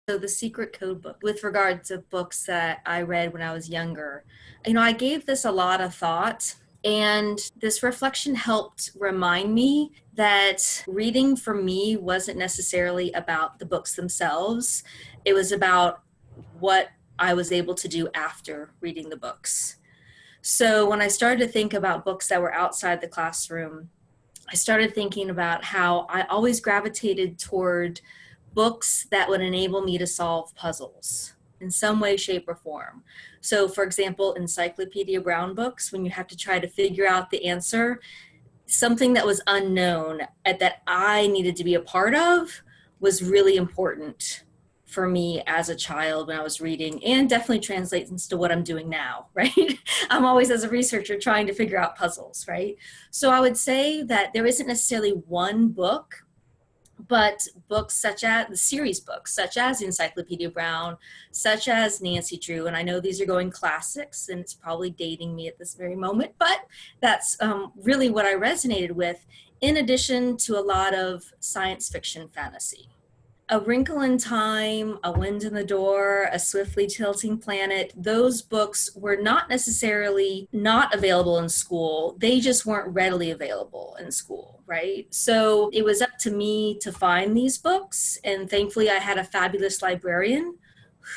So the Secret Codebook, with regards to books that I read when I was younger, I gave this a lot of thought. And this reflection helped remind me that reading for me wasn't necessarily about the books themselves. It was about what I was able to do after reading the books. So when I started to think about books that were outside the classroom, I started thinking about how I always gravitated toward books that would enable me to solve puzzles in some way, shape, or form. So, for example, Encyclopedia Brown books, when you have to try to figure out the answer, something that was unknown that I needed to be a part of was really important for me as a child when I was reading, and definitely translates into what I'm doing now, right? I'm always, as a researcher, trying to figure out puzzles, right? So I would say that there isn't necessarily one book, but books such as the series books, such as Encyclopedia Brown, such as Nancy Drew, and I know these are going classics and it's probably dating me at this very moment, but that's really what I resonated with, in addition to a lot of science fiction fantasy. A Wrinkle in Time, A Wind in the Door, A Swiftly Tilting Planet, those books were not necessarily not available in school. They just weren't readily available in school, right? So it was up to me to find these books. And thankfully, I had a fabulous librarian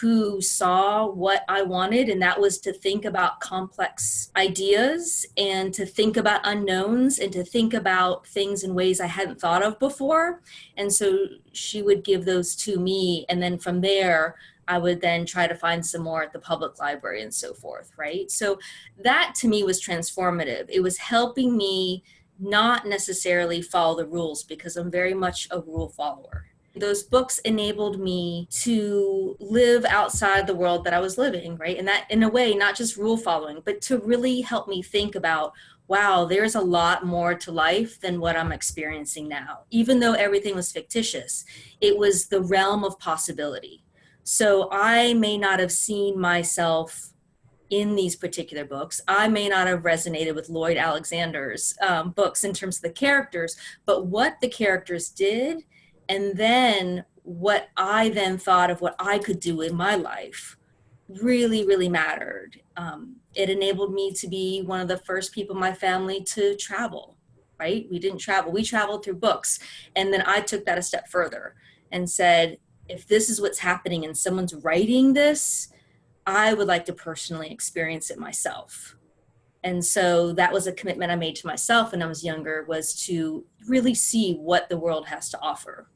who saw what I wanted, and that was to think about complex ideas and to think about unknowns and to think about things in ways I hadn't thought of before. And so she would give those to me, and then from there, I would then try to find some more at the public library and so forth, right? So that to me was transformative. It was helping me not necessarily follow the rules, because I'm very much a rule follower. Those books enabled me to live outside the world that I was living, right? And that, in a way, not just rule following, but to really help me think about, wow, there's a lot more to life than what I'm experiencing now. Even though everything was fictitious, it was the realm of possibility. So I may not have seen myself in these particular books. I may not have resonated with Lloyd Alexander's books in terms of the characters, but what the characters did, and then what I then thought of what I could do in my life, really, really mattered. It enabled me to be one of the first people in my family to travel, right? We didn't travel, we traveled through books. And then I took that a step further and said, if this is what's happening and someone's writing this, I would like to personally experience it myself. And so that was a commitment I made to myself when I was younger, was to really see what the world has to offer.